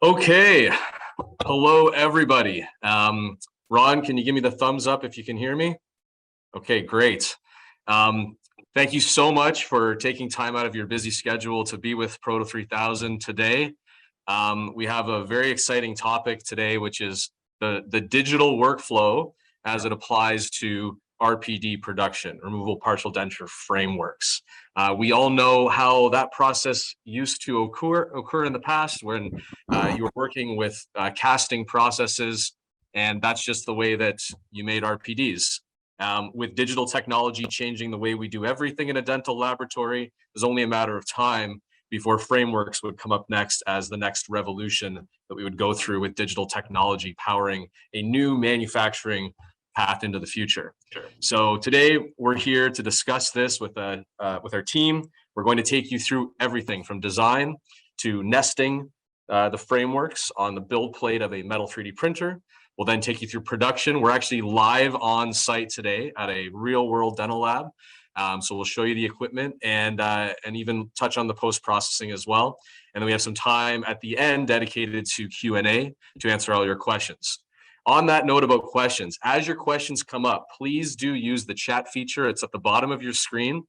Okay, hello everybody. Ron, can you give me the thumbs up if you can hear me? Okay, great. Thank you so much for taking time out of your busy schedule to be with Proto3000 today. We have a very exciting topic today, which is the digital workflow as it applies to RPD production, removable partial denture frameworks. We all know how that process used to occur in the past when you were working with casting processes, and that's just the way that you made RPDs. With digital technology changing the way we do everything in a dental laboratory, it's only a matter of time before frameworks would come up next as the next revolution that we would go through with digital technology powering a new manufacturing path into the future. So today we're here to discuss this with our team. We're going to take you through everything from design to nesting the frameworks on the build plate of a metal 3D printer. We'll then take you through production. We're actually live on site today at a real world dental lab. So we'll show you the equipment and even touch on the post-processing as well. And then we have some time at the end dedicated to Q&A to answer all your questions. On that note about questions, as your questions come up, please do use the chat feature. It's at the bottom of your screen.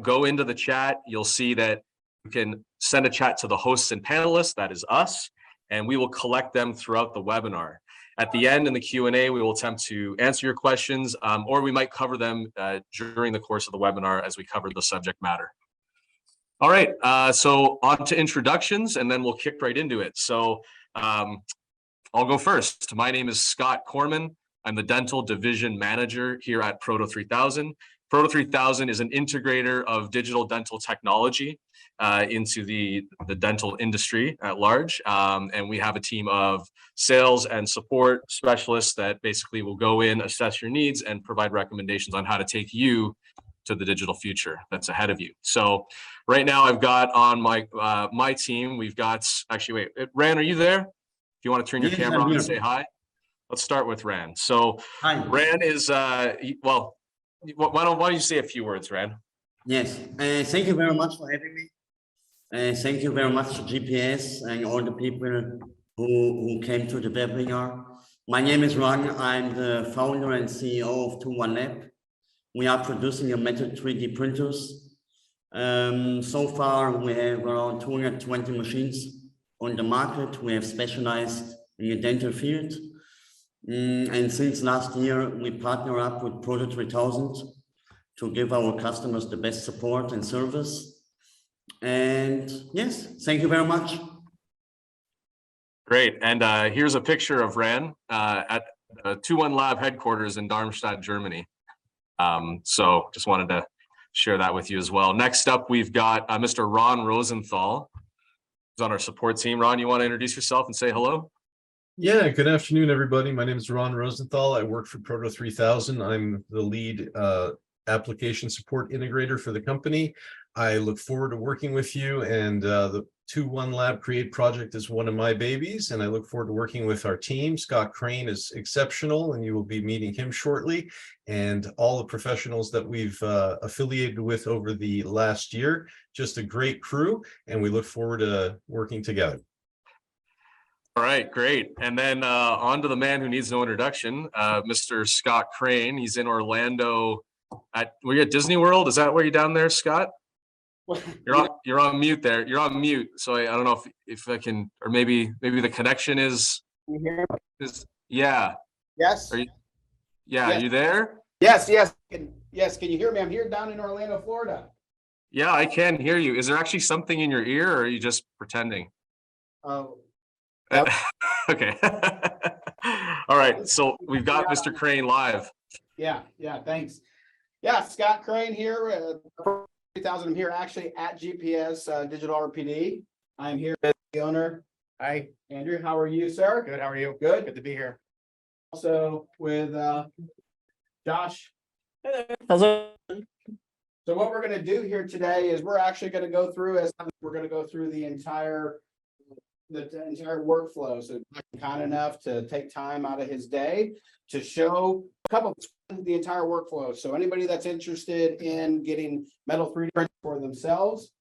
Go into the chat. You'll see that you can send a chat to the hosts and panelists, that is us, and we will collect them throughout the webinar. At the end in the Q&A, we will attempt to answer your questions, or we might cover them during the course of the webinar as we cover the subject matter. All right, so on to introductions, and then we'll kick right into it. So I'll go first. My name is Scott Corman. I'm the Dental Division Manager here at Proto3000. Proto3000 is an integrator of digital dental technology into the dental industry at large. And we have a team of sales and support specialists that basically will go in, assess your needs, and provide recommendations on how to take you to the digital future that's ahead of you. So right now I've got on my team, we've got, actually, wait, Ran, are you there? If you want to turn your camera on and say hi. Let's start with Ran. So hi. Ran is, well, why don't you say a few words, Ran? Yes, thank you very much for having me. Thank you very much to GPS and all the people who came to the webinar. My name is Ran. I'm the founder and CEO of 21 Lab. We are producing a metal 3D printers. So far, we have around 220 machines on the market. We have specialized in the dental field. And since last year, we partner up with Proto3000 to give our customers the best support and service. And yes, thank you very much. Great. And here's a picture of Ran at 21 Lab headquarters in Darmstadt, Germany. So just wanted to share that with you as well. Next up, we've got Mr. Ron Rosenthal, who's on our support team. Ron, you want to introduce yourself and say hello? Yeah, good afternoon, everybody. My name is Ron Rosenthal. I work for Proto3000. I'm the lead application support integrator for the company. I look forward to working with you, and the 21 Lab Create project is one of my babies, and I look forward to working with our team. Scott Crane is exceptional, and you will be meeting him shortly, and all the professionals that we've affiliated with over the last year. Just a great crew, and we look forward to working together. All right, great. And then on to the man who needs no introduction, Mr. Scott Crane. He's in Orlando were you at Disney World? Is that where you're down there, Scott? You're on mute there. You're on mute. So I don't know if I can, or maybe the connection is. Can you hear me? Yeah. Yes. Are you yes. there? Yes. Yes. Can you hear me? I'm here down in Orlando, Florida. Yeah, I can hear you. Is there actually something in your ear, or are you just pretending? Oh. Okay. All right. So we've got Mr. Crane live. Yeah. Thanks. Yeah, Scott Crane here. 3000. I'm here actually at GPS Digital RPD. I'm here with the owner. Hi, Andrew. How are you, sir? Good. How are you? Good. Good to be here. Also with Josh. Hello. So what we're going to do here today is we're actually going to go through the entire workflow. So kind enough to take time out of his day to show a couple of the entire workflow. So anybody that's interested in getting metal 3D printing for themselves,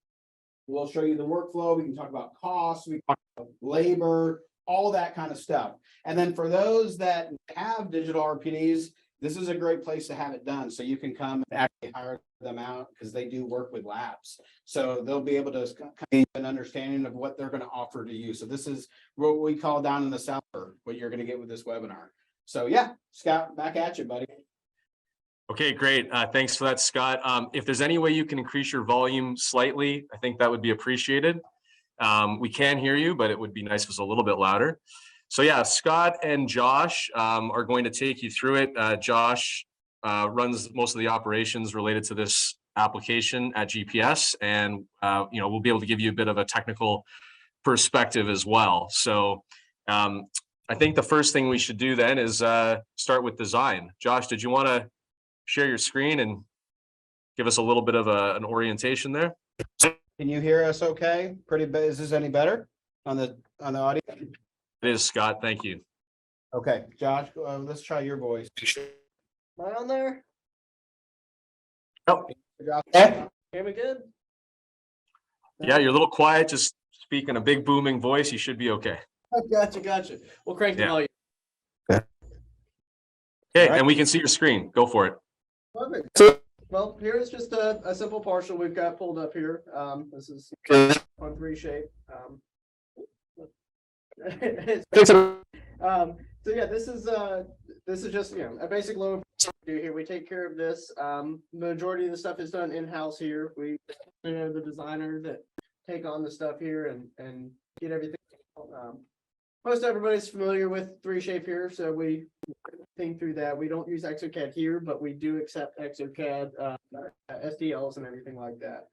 We'll show you the workflow. We can talk about costs, we can talk about labor, all that kind of stuff. And then for those that have digital RPDs, this is a great place to have it done. So you can come and actually hire them out because they do work with labs. So they'll be able to get an understanding of what they're going to offer to you. So this is what we call down in the south, what you're going to get with this webinar. So yeah, Scott, back at you, buddy. Okay, great. Thanks for that, Scott. If there's any way you can increase your volume slightly, I think that would be appreciated. We can hear you, but it would be nice if it was a little bit louder. So yeah, Scott and Josh are going to take you through it. Josh runs most of the operations related to this application at GPS, and we'll be able to give you a bit of a technical perspective as well. So I think the first thing we should do then is start with design. Josh, did you want to share your screen and give us a little bit of an orientation there? Can you hear us okay? Is this any better on the audio? It is, Scott. Thank you. Okay, Josh, let's try your voice. Am I on there? Oh, Okay. Hear me good? yeah, you're a little quiet. Just speak in a big booming voice. You should be okay. Gotcha. We'll crank the Yeah. volume. Okay, Right. and we can see your screen. Go for it. Perfect. So, well, here is just a simple partial we've got pulled up here. This is on 3 shape. So yeah, this is just a basic load do here. We take care of this. Majority of the stuff is done in-house here. We the designer that take on the stuff here and get everything. Most everybody's familiar with 3 shape here, so we think through that. We don't use exocad here, but we do accept exocad, SDLs and everything like that.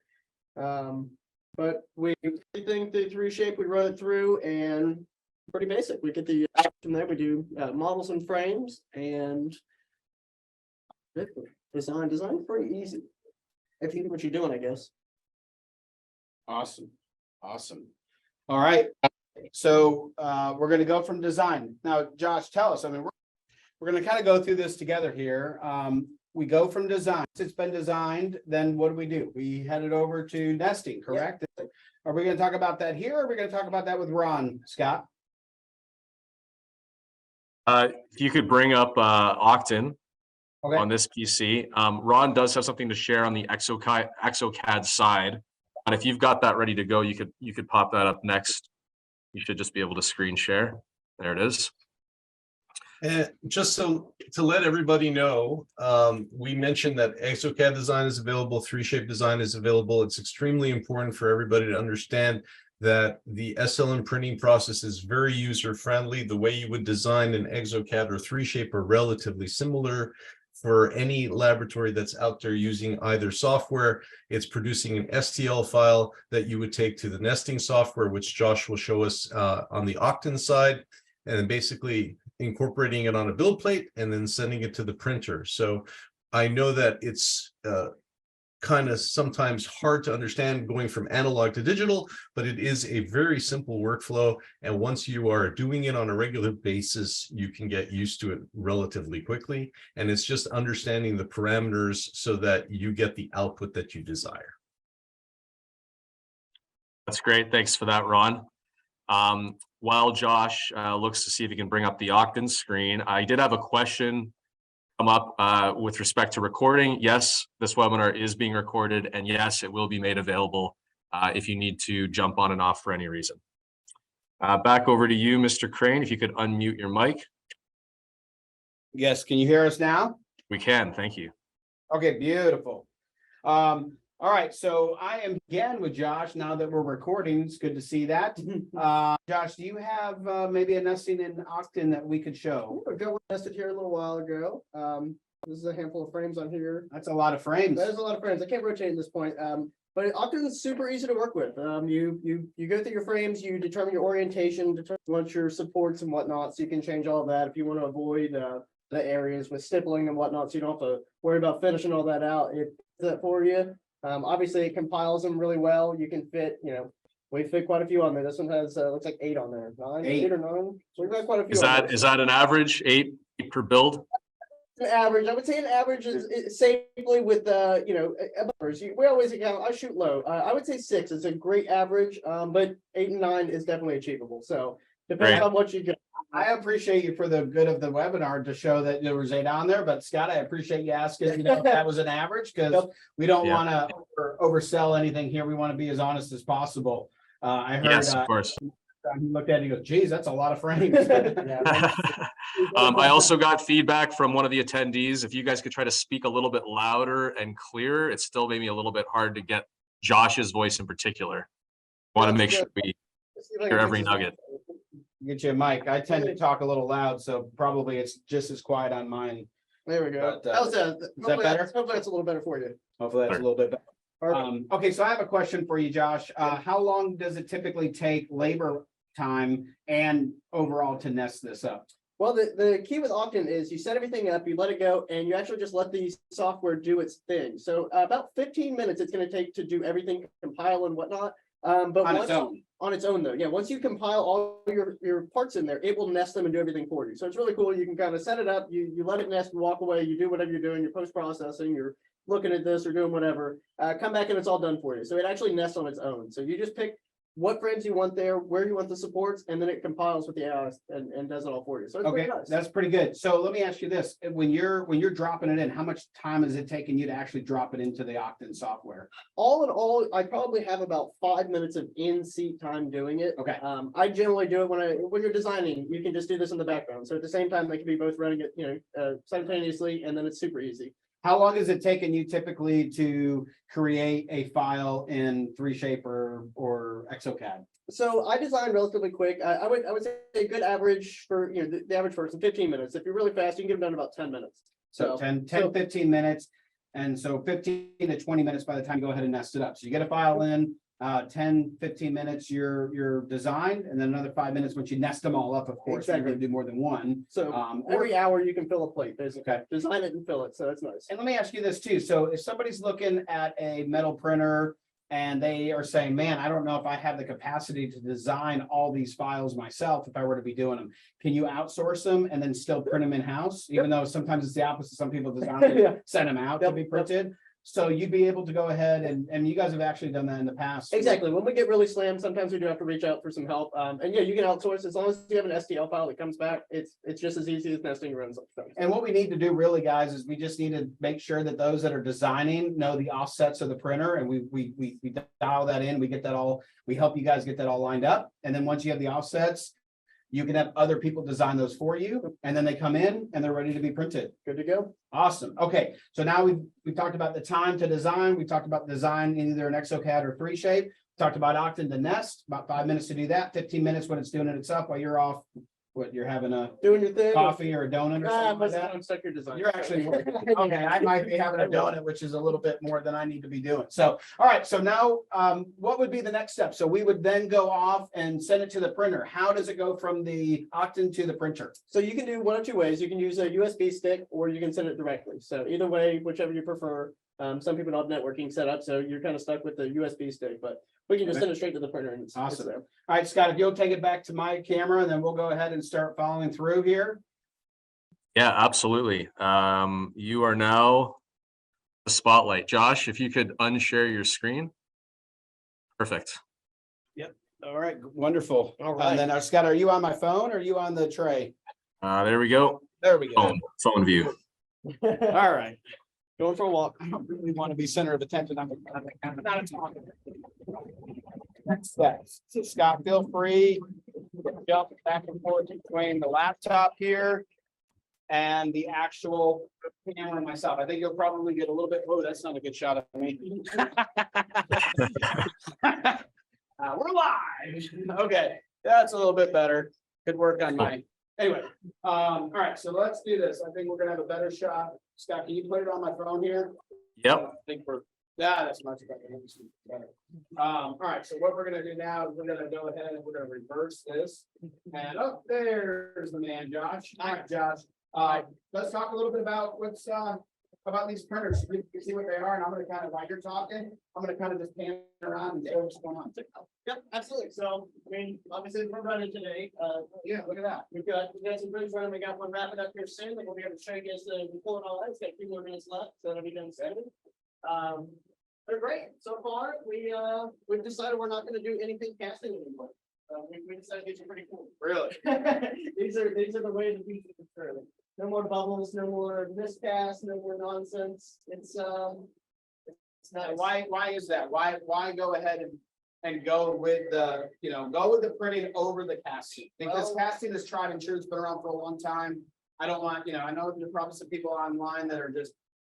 But we think through 3 shape, we run it through and pretty basic. We get the from there. We do models and frames and design. Design is pretty easy if you know what you're doing, I guess. Awesome. All right. So we're going to go from design. Now, Josh, tell us, I mean, we're going to kind of go through this together here. We go from design. It's been designed, then what do? We head it over to nesting, correct? Yep. Are we going to talk about that here? Or are we going to talk about that with Ron, Scott? If you could bring up Oqton Okay. on this PC. Ron does have something to share on the exocad side. And if you've got that ready to go, you could pop that up next. You should just be able to screen share. There it is. And just so to let everybody know, we mentioned that exocad design is available, 3 shape design is available. It's extremely important for everybody to understand that the SLM printing process is very user friendly. The way you would design an exocad or 3 shape are relatively similar. For any laboratory that's out there using either software, it's producing an STL file that you would take to the nesting software, which Josh will show us on the Oqton side, and then basically incorporating it on a build plate and then sending it to the printer. So I know that it's kind of sometimes hard to understand going from analog to digital, but it is a very simple workflow. And once you are doing it on a regular basis, you can get used to it relatively quickly. And it's just understanding the parameters so that you get the output that you desire. That's great. Thanks for that, Ron. While Josh looks to see if he can bring up the Oqton screen, I did have a question come up with respect to recording. Yes, this webinar is being recorded, and yes, it will be made available if you need to jump on and off for any reason. Back over to you, Mr. Crane, if you could unmute your mic. Yes, can you hear us now? We can, thank you. Okay, beautiful. All right, so I am again with Josh now that we're recording. It's good to see that. Josh, do you have maybe a nesting in Oqton that we could show? I've got one nested here a little while ago. This is a handful of frames on here. That's a lot of frames. That is a lot of frames. I can't rotate at this point. But Oqton is super easy to work with. You go through your frames, you determine your orientation, determine your supports and whatnot, so you can change all of that if you want to avoid the areas with stippling and whatnot, so you don't have to worry about finishing all that out. It does that for you. Obviously it compiles them really well. You can fit, we fit quite a few on there. This one has looks like 8 on there. 8 or 9. So we've got quite a few. Is that an average 8 per build? An average, I would say an average is safely with we always I shoot low. I would say 6 is a great average, but 8 and 9 is definitely achievable. So depends Great. on what you get. I appreciate you for the good of the webinar to show that there was 8 on there, but Scott, I appreciate you asking, if that was an average, because we don't Yeah. want to oversell anything here. We want to be as honest as possible. I heard, Yes, of course. he looked at it, he goes, geez, that's a lot of frames. I also got feedback from one of the attendees. If you guys could try to speak a little bit louder and clearer, it still made me a little bit hard to get Josh's voice in particular. Want to make sure we hear every nugget. Get you a mic. I tend to talk a little loud, so probably it's just as quiet on mine. There we go. But, How's that? better? Hopefully that's a little better for you. Hopefully that's a little bit better. Okay, so I have a question for you, Josh. How long does it typically take labor time and overall to nest this up? Well, the key with Oqton is you set everything up, you let it go, and you actually just let the software do its thing. So about 15 minutes it's going to take to do everything, compile and whatnot. But On its own. On its own though. Yeah, once you compile all your parts in there, it will nest them and do everything for you. So it's really cool. You can kind of set it up, you let it nest and walk away, you do whatever you're doing, you're post-processing, you're looking at this or doing whatever, come back and it's all done for you. So it actually nests on its own. So you just pick what frames you want there, where you want the supports, and then it compiles with the AI and does it all for you. So it's Okay, pretty nice. that's pretty good. So let me ask you this, when you're dropping it in, how much time is it taking you to actually drop it into the Oqton software? All in all, I probably have about 5 minutes of in-seat time doing it. Okay. I generally do it when you're designing, you can just do this in the background. So at the same time, they can be both running it, simultaneously, and then it's super easy. How long has it taken you typically to create a file in 3Shape or exocad? So I design relatively quick. I would say a good average for, the average person, 15 minutes. If you're really fast, you can get it done in about 10 minutes. So 15 minutes. And so 15 to 20 minutes by the time you go ahead and nest it up. So you get a file in, 10, 15 minutes, you're designed, and then another 5 minutes once you nest them all up, of course, you're going to do more than one. So every hour you can fill a plate, basically. Okay. Design it and fill it. So that's nice. And let me ask you this too. So if somebody's looking at a metal printer and they are saying, man, I don't know if I have the capacity to design all these files myself if I were to be doing them. Can you outsource them and then still print them in-house? Even though sometimes it's the opposite. Some people design it, send them out to be printed. So you'd be able to go ahead and you guys have actually done that in the past. Exactly. When we get really slammed, sometimes we do have to reach out for some help. And yeah, you can outsource as long as you have an STL file that comes back. It's just as easy as nesting your own stuff. And what we need to do really, guys, is we just need to make sure that those that are designing know the offsets of the printer, and we dial that in. We get that all. We help you guys get that all lined up. And then once you have the offsets, you can have other people design those for you, and then they come in and they're ready to be printed. Good to go. Awesome. Okay, so now we've talked about the time to design. We talked about design in either an exocad or 3Shape. Talked about Oqton to nest, about 5 minutes to do that, 15 minutes when it's doing it itself while you're off. What, you're having a Doing your thing. coffee or a donut or something like that? I'm stuck your design. You're actually working. Okay, I might be having a donut, which is a little bit more than I need to be doing. So, all right, so now what would be the next step? So we would then go off and send it to the printer. How does it go from the Oqton to the printer? So you can do one of two ways. You can use a USB stick or you can send it directly. So either way, whichever you prefer. Some people don't have networking set up, so you're kind of stuck with the USB stick, but we can just send it straight to the printer and it's Awesome. there. All right, Scott, if you'll take it back to my camera, and then we'll go ahead and start following through here. Yeah, absolutely. You are now the spotlight. Josh, if you could unshare your screen. Perfect. All right, wonderful. All right. And then Scott, are you on my phone or are you on the tray? There we go. There we go. Phone view. All right. Going for a walk. I don't really want to be center of attention. I'm not a talker. Next step. So Scott, feel free to jump back and forth between the laptop here and the actual camera myself. I think you'll probably get a little bit. Oh, that's not a good shot of me. We're live. Okay, that's a little bit better. Good work on my. Anyway, all right, so let's do this. I think we're gonna have a better shot. Scott, can you put it on my phone here? Yep. I think that's much better. All right, so what we're gonna do now is we're gonna go ahead and we're gonna reverse this. And up there's the man, Josh. All right, Josh. Let's talk a little bit about what's about these printers? You see what they are, and I'm gonna kind of, while you're talking, I'm gonna kind of just pan around and show what's going on. Yep, absolutely. So, I mean, obviously, we're running today. Yeah, look at that. We've got some bridge running. We got one wrapping up here soon. That we'll be able to show you guys the pulling all that. It's got a few more minutes left, so that'll be done soon. They're great. So far, we've decided we're not going to do anything casting anymore. We decided these are pretty cool. Really? These are the way to be through. No more bubbles, no more miscast, no more nonsense. It's nice. Why is that? Why go ahead and go with the, go with the printing over the casting? Because Well- casting is tried and true. It's been around for a long time. I don't want, I know there's probably some people online that are just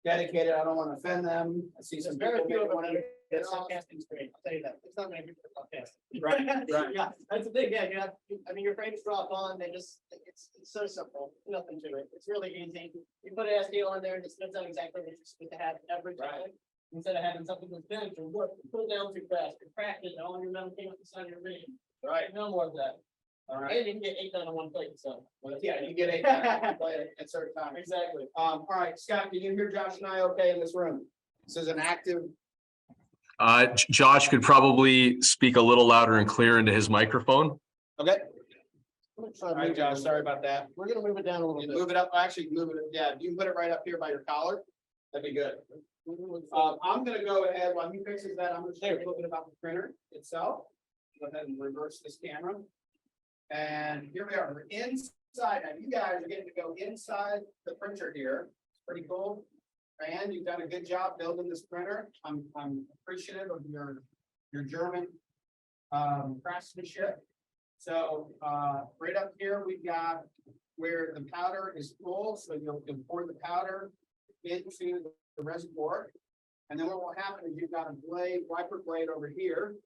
dedicated. I don't want to offend them. I see some There's very people few that of them. want to. It's not casting's great. I'll tell you that. It's not going to be casting. Right, right. Yeah, that's the thing. Yeah, I mean, your frames drop on. It's so simple. Nothing to it. It's really easy. You put an SD on there, and it spits out exactly what you're supposed to have every time. Instead of having something that's finished or work, pull down too fast, you crack it, and all your metal came up the side of your ring. Right. No more of that. All right. And you can get 8 done on one plate. So Yeah, you get a at certain times. exactly. All right, Scott, can you hear Josh and I okay in this room? This is an active. Josh could probably speak a little louder and clear into his microphone. Okay. All right, Josh, sorry about that. We're gonna move it down a little You bit. move it up, actually move it, yeah, you can put it right up here by your collar. That'd be good. I'm gonna go ahead, while he fixes that, I'm gonna show you a little bit about the printer itself. Go ahead and reverse this camera. And here we are, we're inside, now you guys are getting to go inside the printer here. It's pretty cool. And you've done a good job building this printer. I'm appreciative of your German craftsmanship. So right up here, we've got where the powder is full, so you'll pour the powder into the reservoir. And then what will happen is you've got a blade, wiper blade over here,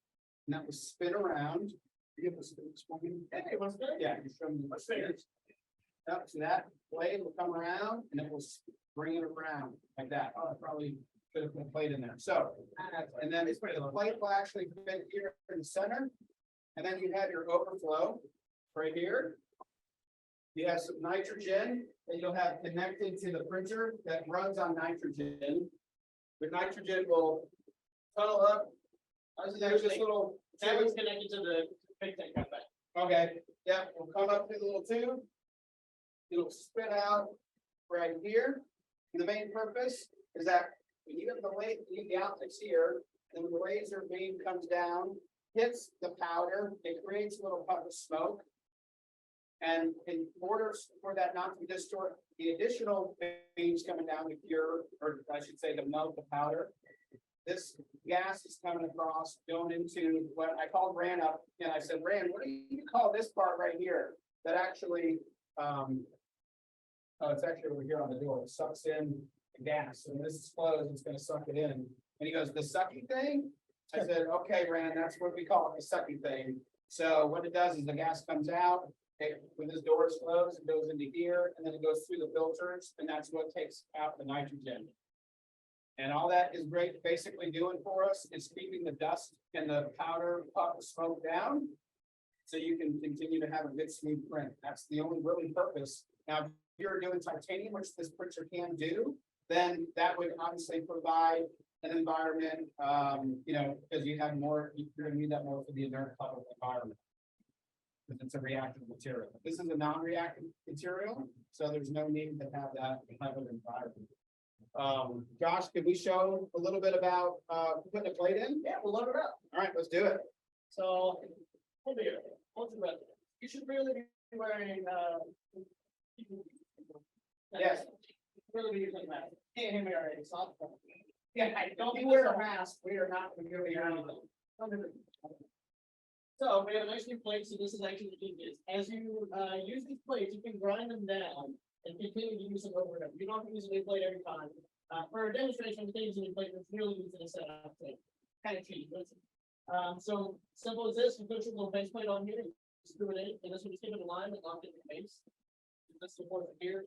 and that will spin around. You have to explain. Hey, what's good? Yeah, you show me what's there. Up to that blade will come around and it will bring it around like that. Oh, I probably should have put a plate in there. So, and then the plate will actually fit here in the center. And then you have your overflow right here. You have some nitrogen that you'll have connected to the printer that runs on nitrogen. The nitrogen will tunnel up. There's this little. That one's connected to the big tank up there. Okay, yeah, we'll come up to the little tube. It'll spit out right here. And the main purpose is that when you have the optics here, and when the laser beam comes down, hits the powder, it creates a little puff of smoke. And in order for that not to distort, the additional beams coming down to cure, or I should say to melt the powder, this gas is coming across, going into what I called ran up, and I said, Rand, what do you call this part right here that actually, oh, it's actually over here on the door. It sucks in the gas. So when this is closed, it's going to suck it in. And he goes, the sucking thing? I said, okay, Rand, that's what we call it, the sucking thing. So what it does is the gas comes out. When this door is closed, it goes into here, and then it goes through the filters, and that's what takes out the nitrogen. And all that is great basically doing for us is keeping the dust and the powder puff of smoke down. So you can continue to have a good smooth print. That's the only really purpose. Now, if you're doing titanium, which this printer can do, then that would obviously provide an environment, because you have more, you're gonna need that more for the inert public environment. Because it's a reactive material. This is a non-reactive material, so there's no need to have that type of environment. Josh, could we show a little bit about putting a plate in? Yeah, we'll load it up. All right, let's do it. So, hold it. Hold your breath. You should really be wearing, Yes. really be using that. Can't hear me already, so. Yeah, don't be wearing a mask. We are not gonna be around them. So we have a nice new plate, so this is actually the is. As you use these plates, you can grind them down and continue to use them over and over. You don't have to use a new plate every time. For a demonstration, we can use a new plate, it's really easy to set up. Kind of cheap, but so simple as this, you put your little base plate on here, screw it in, and this will just give it a line that lock in the base. This supports it here.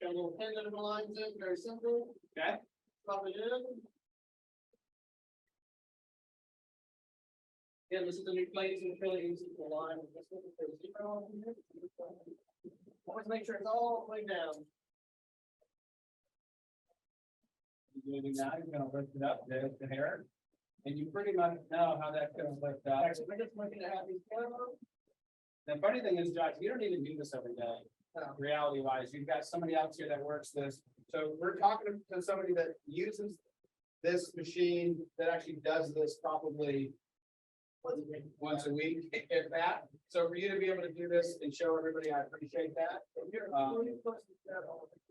Got a little pin that it aligns in, very simple. Okay. Drop it in. Yeah, this is the new plate, so it's really easy to align with this one. There's zero on here. Always make sure it's all the way down. You're doing that, you're gonna lift it up, there's the hair. And you pretty much know how that's gonna lift up. We're just looking to have these. The funny thing is, Josh, you don't even do this every day. Reality wise, you've got somebody else here that works this. So we're talking to somebody that uses this machine that actually does this probably once a week, if that. So for you to be able to do this and show everybody, I appreciate that.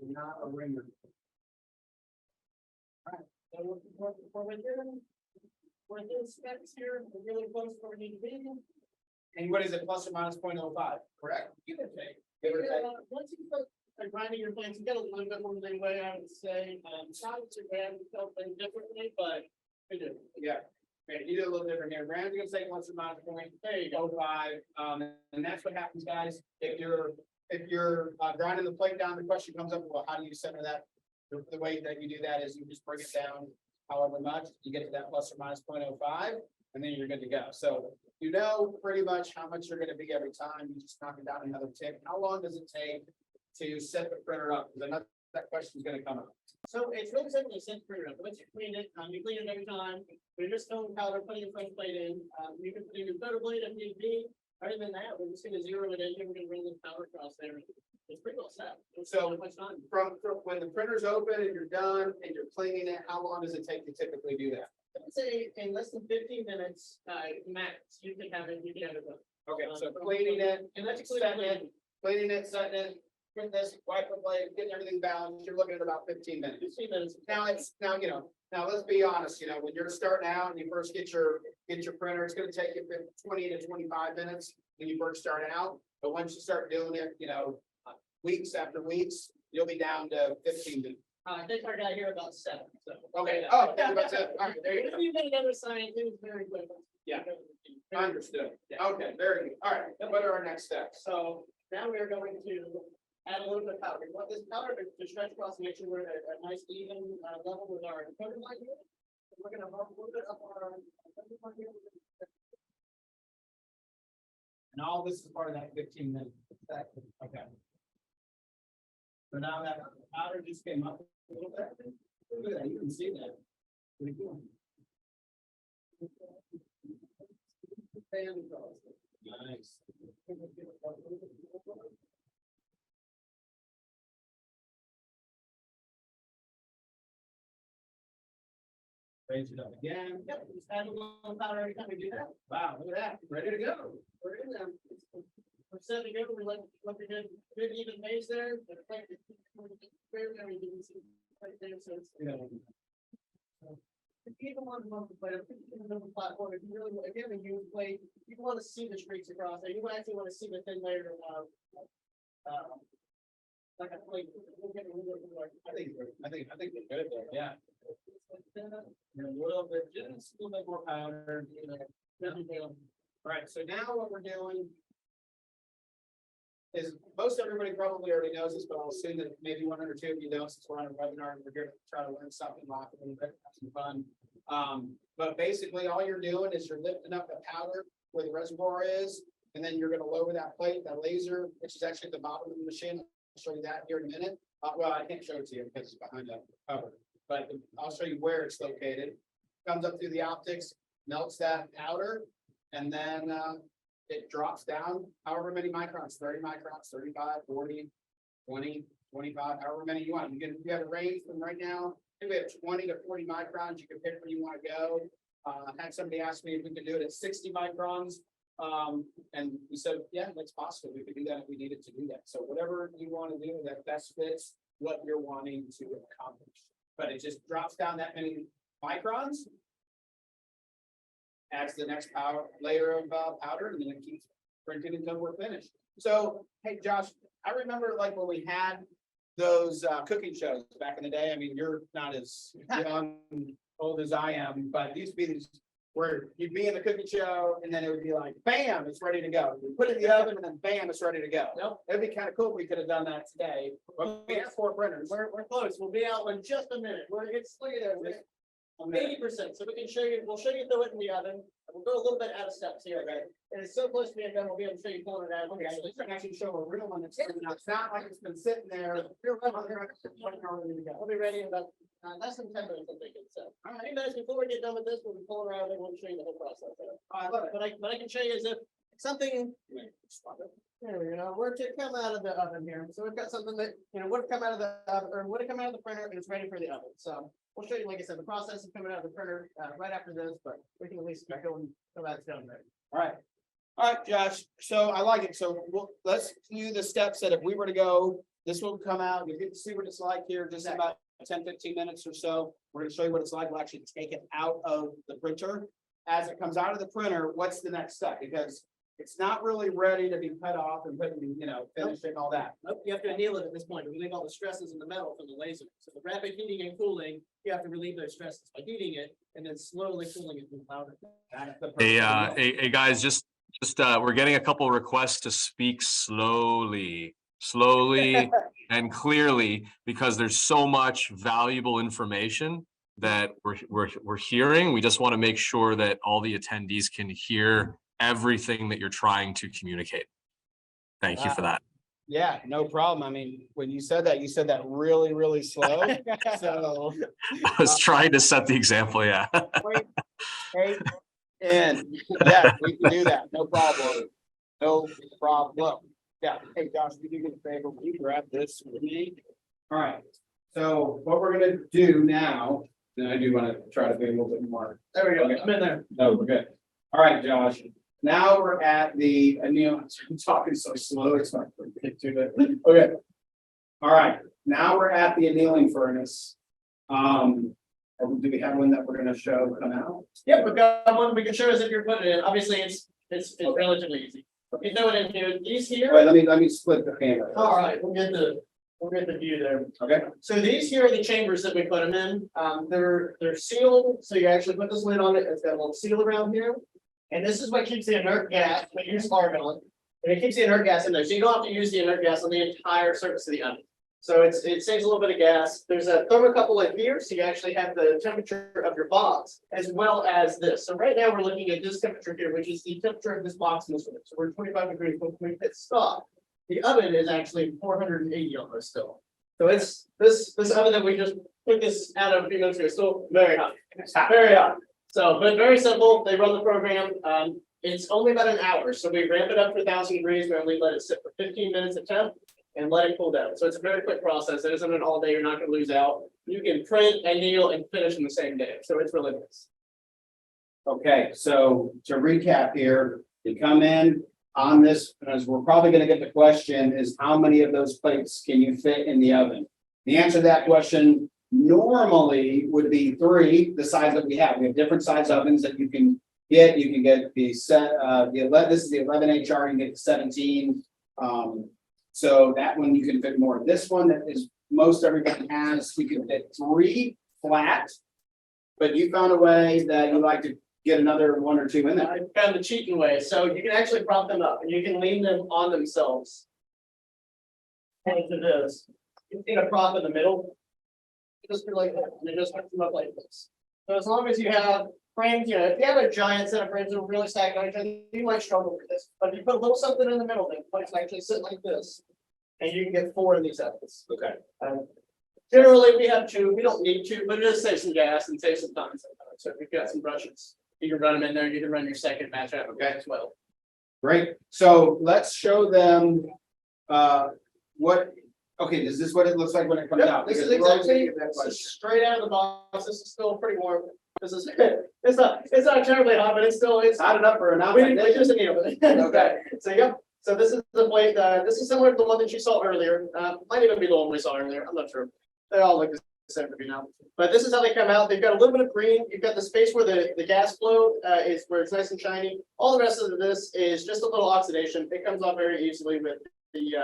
Not a ringer. So we're doing specs here, we're really close to where we need to be. And what is it, plus or minus 0.05, correct? Give or take. Give or take. Once you put a grinding your plants, you get a little bit more leeway, I would say. It's not too bad, we felt things differently, but we do. Yeah. Okay, you do a little different here. Brandon's gonna say plus or minus 0.05. And that's what happens, guys. If you're grinding the plate down, the question comes up, well, how do you center that? The way that you do that is you just bring it down however much, you get to that plus or minus 0.05, and then you're good to go. So you know pretty much how much you're gonna be every time. You just knock it down another tick. How long does it take to set the printer up? Because I know that question is gonna come up. So it's really simple to set the printer up. Once you clean it, you clean it every time. We're just filling powder, putting a fresh plate in. You can put your photo blade if need be. Other than that, we're just gonna zero it in. We're gonna run the powder across there. It's pretty well set. So much time. From when the printer's open and you're done and you're cleaning it, how long does it take to typically do that? I'd say in less than 15 minutes, max, you can have it done. Okay, so cleaning it, And that's setting it, cleaning it, setting it, print this, wipe the blade, getting everything balanced, you're looking at about 15 minutes. 15 minutes. Now now let's be honest, when you're starting out and you first get your printer, it's gonna take you 20 to 25 minutes when you first start out. But once you start doing it, weeks after weeks, you'll be down to 15 minutes. I think our guy here about 7. So. Okay, oh, that's it. All right, there you go. If you've been another science, it was very quick. Yeah. Understood. Okay, very good. All right, what are our next steps? So now we're going to add a little bit of powder. We want this powder to stretch across and make sure we're at a nice even level with our coating line here. We're gonna bump a little bit up our. And all this is part of that 15 minutes. Okay. So now that powder just came up a little bit. Look at that, you can see that. Pretty cool. Nice. Raise it up again. Yep, just add a little powder every time we do that. Wow, look at that, ready to go. We're in them. We're setting it. We let the good even base there. The plate is very see right there. So it's. If you even want to bump the plate, if you can build a platform, if you really, if you have a huge plate, you want to see the streaks across there. You actually want to see the thin layer of, like a plate. I think we're good there, yeah. And a little bit, just a little bit more powder, All right, so now what we're doing is, most everybody probably already knows this, but I'll assume that maybe one or two of you don't, since we're on a webinar and we're here to try to learn something, laugh a little bit, have some fun. But basically all you're doing is you're lifting up the powder where the reservoir is, and then you're gonna lower that plate, that laser, which is actually at the bottom of the machine. I'll show you that here in a minute. Well, I can't show it to you because it's behind the cover, but I'll show you where it's located. Comes up through the optics, melts that powder, and then it drops down however many microns, 30 microns, 35, 40, 20, 25, however many you want. You have a range from right now, I think we have 20 to 40 microns. You can pick where you want to go. Had somebody ask me if we could do it at 60 microns. And we said, yeah, that's possible. We could do that if we needed to do that. So whatever you want to do that best fits what you're wanting to accomplish. But it just drops down that many microns, adds the next layer of powder, and then it keeps printing until we're finished. So, hey, Josh, I remember like when we had those cooking shows back in the day. I mean, you're not as young, old as I am, but these used to be these where you'd be in the cooking show and then it would be like, bam, it's ready to go. You put it in the oven and then bam, it's ready to go. Nope. It'd be kind of cool if we could have done that today. But we have 4 printers. We're close. We'll be out in just a minute. Look at that. 80%. So we can show you, we'll show you through it in the oven. We'll go a little bit out of steps here, okay? And it's so close to being done, we'll be able to show you pulling it out. Okay, so you can actually show a real one that's, it's not like it's been sitting there. We'll be ready in about less than 10 minutes, I'm thinking. So, a few minutes before we get done with this, we'll be pulling around and we'll show you the whole process. I love it. But I can show you as if something, there we go, were to come out of the oven here. So we've got something that, would have come out of the oven, or would have come out of the printer and it's ready for the oven. So we'll show you, like I said, the process of coming out of the printer right after this, but we can at least go and go that's done there. All right. All right, Josh. So I like it. So let's do the steps that if we were to go, this will come out. You get to see what it's like here just in about 10-15 minutes or so. We're going to show you what it's like. We'll actually take it out of the printer. As it comes out of the printer, what's the next step? Because it's not really ready to be cut off and put, finished and all that. Nope, you have to anneal it at this point, relieve all the stresses in the metal from the laser. So the rapid heating and cooling, you have to relieve those stresses by heating it and then slowly cooling it through the powder. Hey, guys, just we're getting a couple requests to speak slowly and clearly, because there's so much valuable information that we're hearing. We just want to make sure that all the attendees can hear everything that you're trying to communicate. Thank you for that. Yeah, no problem. I mean, when you said that really, really slow. So I was trying to set the example. Yeah. Hey, and yeah, we can do that. No problem. No problem. Yeah. Hey, Josh, if you do me a favor, will you grab this with me? All right. So what we're gonna do now, and I do want to try to be a little bit more. There we go, Okay. I'm in there. No, we're good. All right, Josh. Now we're at the annealing. I'm talking so slow, it's not to get to it. Okay. All right, now we're at the annealing furnace. Do we have one that we're gonna show come out? Yeah, we've got one we can show us if you're putting it in. Obviously, it's relatively easy. You know what in here, these here. Wait, let me split the camera. All right, we'll get the view there. Okay. So these here are the chambers that we put them in. They're sealed, so you actually put this lid on it. It's got a little seal around here. And this is what keeps the inert gas. We use argon, and it keeps the inert gas in there. So you don't have to use the inert gas on the entire surface of the oven. So it saves a little bit of gas. There's a thermocouple in here, so you actually have the temperature of your box as well as this. So right now we're looking at this temperature here, which is the temperature of this box in this room. So we're 25 degrees when we hit stop. The oven is actually 480 almost still. So it's this oven that we just took this out of a few minutes ago, still very hot. It's very hot. So, but very simple. They run the program. It's only about an hour. So we ramp it up to 1,000 degrees. We only let it sit for 15 minutes at temp and let it cool down. So it's a very quick process. It isn't an all day. You're not going to lose out. You can print, anneal, and finish in the same day. So it's really nice. Okay, so to recap here, you come in on this, as we're probably gonna get the question, is how many of those plates can you fit in the oven? The answer to that question normally would be 3, the size that we have. We have different size ovens that you can get. You can get the this is the 11 HR, you can get the 17. So that one you can fit more. This one that is most everybody has, we can fit 3 flat. But you found a way that you like to get another 1 or 2 in there. I found the cheating way. So you can actually prop them up and you can lean them on themselves. And to this, you need a prop in the middle. Just like that, and it just hooks them up like this. So as long as you have frames, if you have a giant set of frames that are really stacked on each other, you might struggle with this. But if you put a little something in the middle, then plates can actually sit like this, and you can get 4 of these ovens. Okay. Generally, we have 2. We don't need 2, but it does save some gas and save some time sometimes. So if you've got some brushes, you can run them in there. You can run your second batch out as well. Great. So let's show them what. Okay, is this what it looks like when it comes out? This is Because we're always gonna exactly get that this is question. straight out of the box. This is still pretty warm. This is it's not terribly hot, but it's Hot enough for an we outfit. just need it. Okay. So yep. So this is the plate. This is similar to the one that you saw earlier. Might even be the one we saw earlier. I'm not sure. They all look the same to me now. But this is how they come out. They've got a little bit of green. You've got the space where the gas flow is where it's nice and shiny. All the rest of this is just a little oxidation. It comes off very easily with the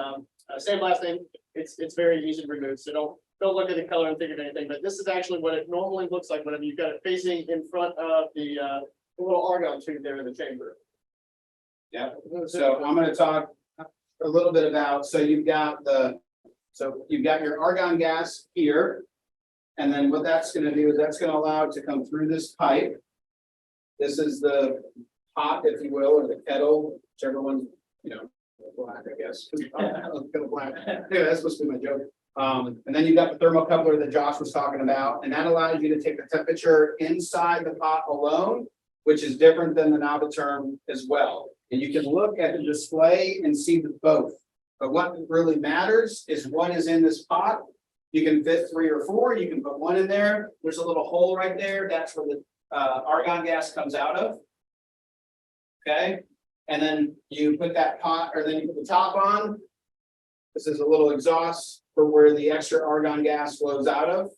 sandblasting. It's very easy to remove. So don't look at the color and think of anything. But this is actually what it normally looks like whenever you've got it facing in front of the little argon tube there in the chamber. Yeah. So I'm going to talk a little bit about. So you've got your argon gas here, And then what that's gonna do is that's gonna allow it to come through this pipe. This is the pot, if you will, or the kettle, whichever one, you know, black, I guess. Black. Anyway, that's supposed to be my joke. And then you've got the thermocoupler that Josh was talking about, and that allows you to take the temperature inside the pot alone, which is different than the Naberthem as well. And you can look at the display and see the both. But what really matters is what is in this pot. You can fit 3 or 4, you can put 1 in there. There's a little hole right there. That's where the argon gas comes out of. Okay, and then you put that pot, or then you put the top on. This is a little exhaust for where the extra argon gas flows out of.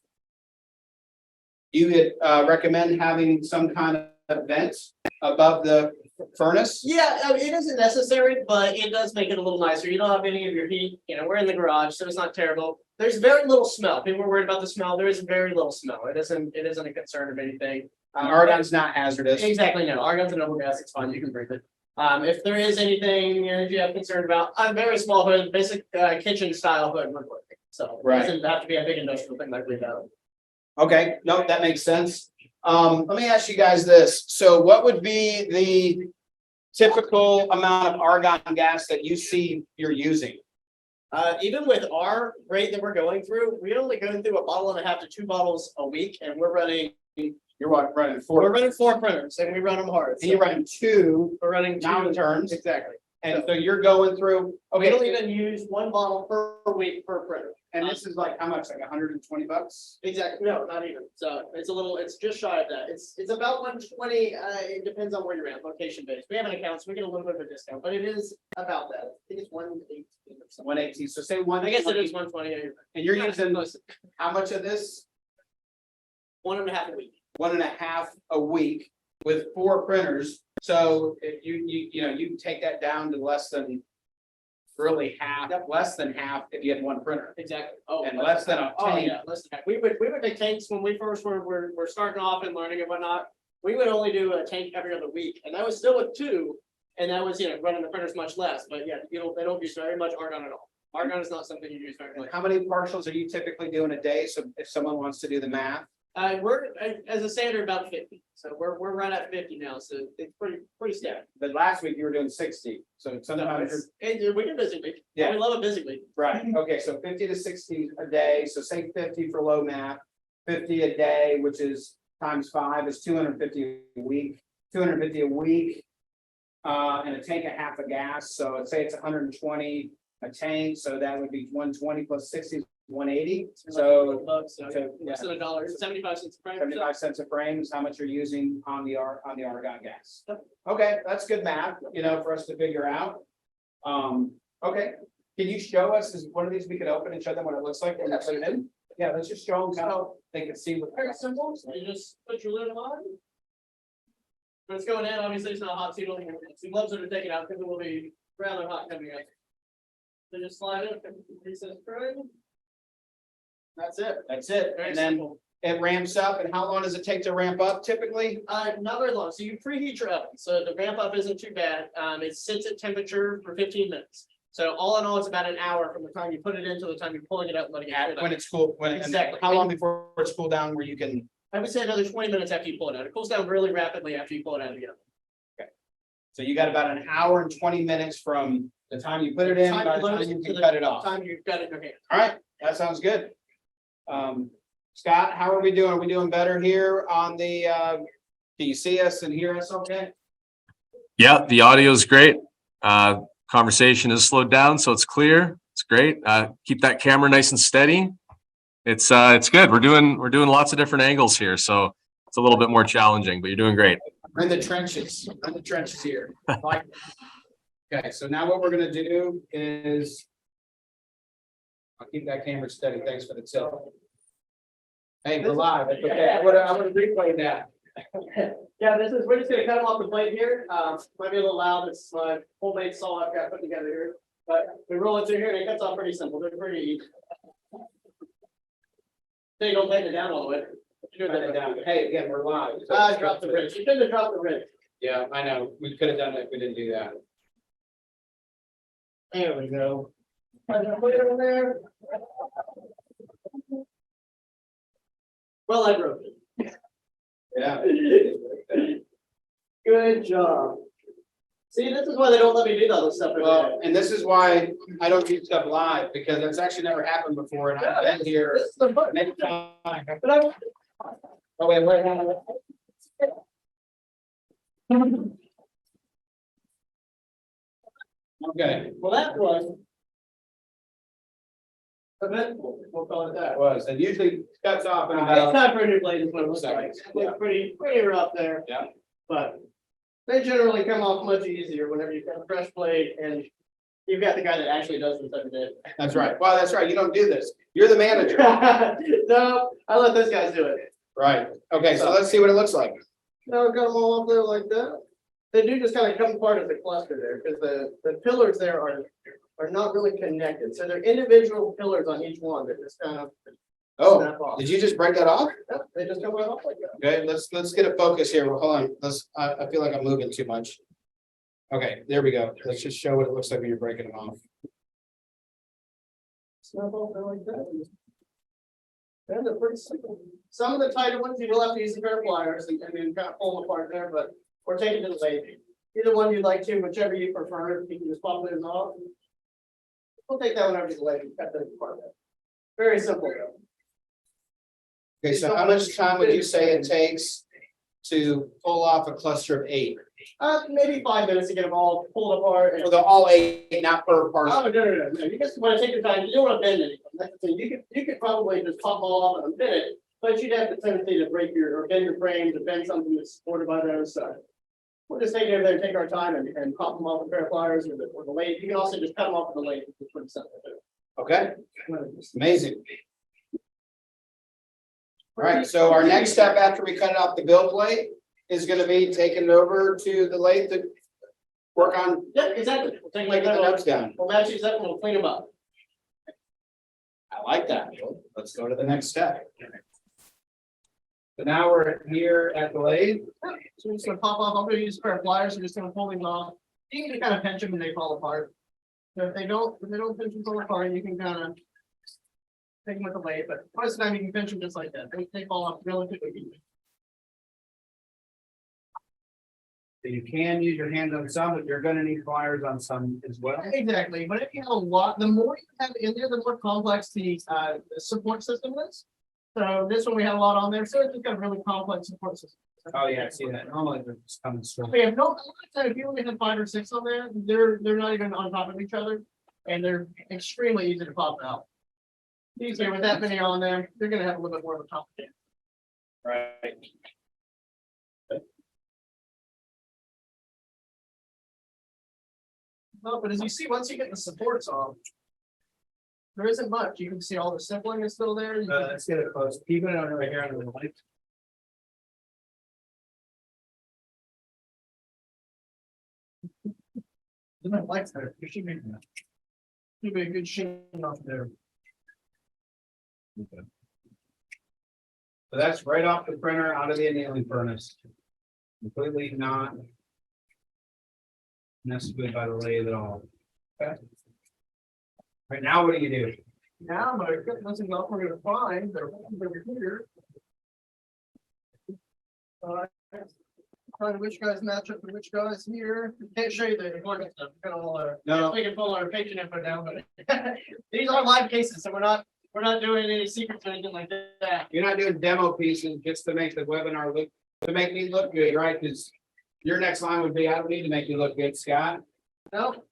You would recommend having some kind of vent above the furnace. Yeah, I mean, it isn't necessary, but it does make it a little nicer. You don't have any of your heat, you know, we're in the garage, so it's not terrible. There's very little smell. People are worried about the smell. There is very little smell. It isn't a concern of anything. Argon's not hazardous. Exactly, no. Argon's a noble gas, it's fine, you can breathe it. If there is anything, you know, you have concern about, a very small hood, basic kitchen style hood would work. So it Right. doesn't have to be a big industrial thing like we have. Okay, no, that makes sense. Let me ask you guys this. So what would be the typical amount of argon gas that you see you're using? Even with our rate that we're going through, we only go through 1.5 to 2 bottles a week, and we're running Running We're 4. running 4 printers and we run them hard. And you're running 2 We're running 2 Naberthems. Exactly. And so you're going through, We don't okay, even use 1 bottle per week per printer. and this is like how much, like $120? Exactly. No, not even. So it's just shy of that. It's about 120. It depends on where you're at, location based. We have an account, so we get a little bit of a discount, but it is about that. I think it's 118 or something. 118, so say one. I guess it is 120. And you're using close. how much of this? 1.5 a week. 1.5 a week with 4 printers. So if you take that down to less than really half, less than half if you had 1 printer. Exactly. Oh, And less than a Oh, tank. yeah, less than that. We would make tanks when we first were starting off and learning and whatnot. We would only do a tank every other week, and that was still with 2. And that was, running the printers much less, but yeah, they don't use very much argon at all. Argon is not something you use very much. How many partials are you typically doing a day? So if someone wants to do the math. We're as a standard about 50, so we're right at 50 now, so it's pretty standard. But last week you were doing 60. So sometimes you're We get busy week. Yeah. We love a busy week. right. Okay, so 50 to 60 a day. So say 50 for low math, 50 a day, which is times 5 is 250 a week. 250 a week. And a tank of half a gas. So let's say it's 120 a tank. So that would be 120 plus 60 is 180. So Bucks, so okay, less than $1, 75 cents a frame. 75 cents a frame is how much you're using on the argon gas. Okay, that's good math, for us to figure out. Okay, can you show us, is one of these we could open and show them what it looks like when you put it in? Yeah, let's just show them kind of, they can see what. Very simple. So you just put your lid on. When it's going in, obviously it's not hot, so you don't, some gloves are taken out because it will be rather hot coming out. So just slide it, recess screw. That's it. That's it, Very and then simple. it ramps up, and how long does it take to ramp up typically? Not very long. So you preheat your oven. So the ramp up isn't too bad. It sits at temperature for 15 minutes. So all in all, it's about an hour from the time you put it in to the time you're pulling it out and letting it cool When down. it's cool, Exactly. how long before it's cooled down where you can? I would say another 20 minutes after you pull it out. It cools down really rapidly after you pull it out of the oven. So you got about an hour and 20 minutes from the time you put it in, by the time you can cut it off. Time you've got it in your hand. All right, that sounds good. Scott, how are we doing? Are we doing better here on the, do you see us and hear us okay? Yeah, the audio is great. Conversation is slowed down, so it's clear. It's great. Keep that camera nice and steady. It's good. We're doing lots of different angles here, so it's a little bit more challenging, but you're doing great. We're in the trenches. We're in the trenches here. Okay, so now what we're gonna do is. I'll keep that camera steady. Thanks for the tip. Hey, we're live. It's okay. I would replay that. Yeah, we're just gonna cut them off the plate here. Might be a little loud. It's my homemade saw I've got put together here. But we roll it through here and it cuts off pretty simple. They're pretty easy. So you don't bend it down all the way. Hey, again, we're live. Drop the ridge. You shouldn't have dropped the ridge. Yeah, I know. We could have done it if we didn't do that. There we go. Put it over there. Well, I broke it. Yeah. Good job. See, this is why they don't let me do all this stuff. Well, and this is why I don't do stuff live, because it's actually never happened before, and I've been here This is the fun. many times. But I. Oh, wait. Okay, Well, that was. Eventful, we'll call it that. that was, and usually cuts off in It's about, time for a new blade is what it looks like. Seconds. It's pretty rough there. Yeah. But they generally come off much easier whenever you've got a fresh blade and you've got the guy that actually does this every day. that's right. Well, that's right. You don't do this. You're the manager. No, I let those guys do it. Right. Okay, so let's see what it looks like. No, got them all up there like that. They do just kind of come apart as a cluster there, because the pillars there are not really connected. So they're individual pillars on each one that just kind of Oh, snap off. did you just break that off? Yep, they just come right off like that. Okay, let's get a focus here. Well, hold on. I feel like I'm moving too much. Okay, there we go. Let's just show what it looks like when you're breaking them off. Snap off there like that. And they're pretty simple. Some of the tighter ones, you will have to use a pair of pliers and then kind of pull them apart there, but we're taking it to the lathe. Either one you'd like to, whichever you prefer, you can just pop those off. We'll take that one over to the lathe and cut those apart there. Very simple though. Okay, so how much time would you say it takes to pull off a cluster of 8? Maybe 5 minutes to get them all pulled apart. For the all 8, not per Oh, part. no. You just want to take your time. You don't want to bend anything. That's the thing. You could probably just pop them all off in a minute, but you'd have the tendency to break or bend your frame, to bend something that's supported by those. So we'll just take it over there and take our time and pop them off with a pair of pliers or the lathe. You can also just cut them off with the lathe. It's pretty simple too. Okay, amazing. All right, so our next step after we cut off the build plate is gonna be taking it over to the lathe to work on Yeah, exactly. We'll take making like the that. nubs down. We'll match these up and we'll clean them up. I like that. Let's go to the next step. So now we're here at the lathe. So we're just gonna pop off. I'm gonna use a pair of pliers. We're just gonna pull these off. You can kind of pinch them and they fall apart. So if they don't pinch and fall apart, you can kind of take them with the lathe, but most of the time you can pinch them just like that. They fall off relatively easy. So you can use your hands on some, but you're gonna need pliers on some as well. Exactly, but if you have a lot, the more you have in there, the more complex the support system is. So this one we have a lot on there, so it's just got a really complex support system. Oh, yeah, I see that. Normally they're just coming straight. We have no, a lot of time, if you only have 5 or 6 on there, they're not even on top of each other, and they're extremely easy to pop out. Easier with that many on there, they're gonna have a little bit more of a complication. Right. No, but as you see, once you get the supports on, there isn't much. You can see all the stippling is still there. You can- Let's get it close. Keep it on right here under the light. There's no lights there. There should be a good sheen off there. So that's right off the printer, out of the annealing furnace. Completely not messed with by the lathe at all. Okay. Right now, what do you do? Now, but I couldn't listen up. We're gonna find they're over here. Find which guys match up with which guys here. Can't show you the important stuff. We're gonna all, No, we can pull our patient info down, but these are live cases, so we're not doing any secrets or anything like that. you're not doing demo pieces just to make the webinar look, to make me look good, right? Because your next line would be, I don't need to make you look good, Scott. No.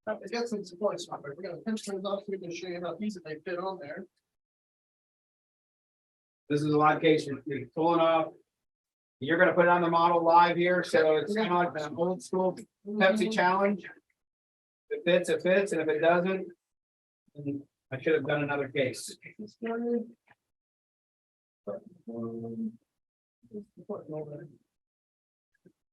We got some support software. We're gonna pinch things off so we can show you how easy they fit on there. This is a live case, you're pulling off. You're gonna put it on the model live here, so it's kind of like an old school Pepsi challenge. If it fits, it fits, and if it doesn't, then I should have done another case.